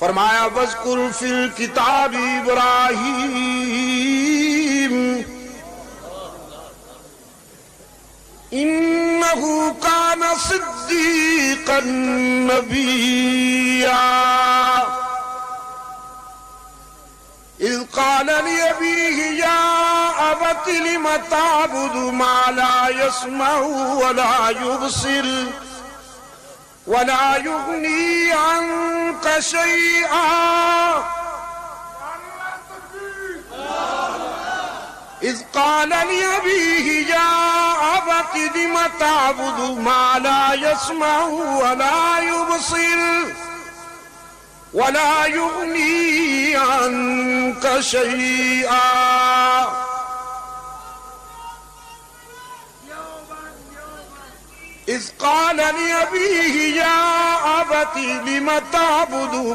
फरमाया वज़कुर फिल किताब इब्राहीम इन्नहु कान सिद्दीक़न नबिय्या इज़ क़ाल लिअबीहि या अबति लिम तअबुदु मा ला यस्मउ वला युबसिर वला युग़नी अन्क शैआ इज़ क़ाल लिअबीहि या अबति लिम तअबुदु मा ला यस्मउ वला युबसिर वला युग़नी अन्क शैआ। इज़ क़ाल लिअबीहि या अबति लिम तअबुदु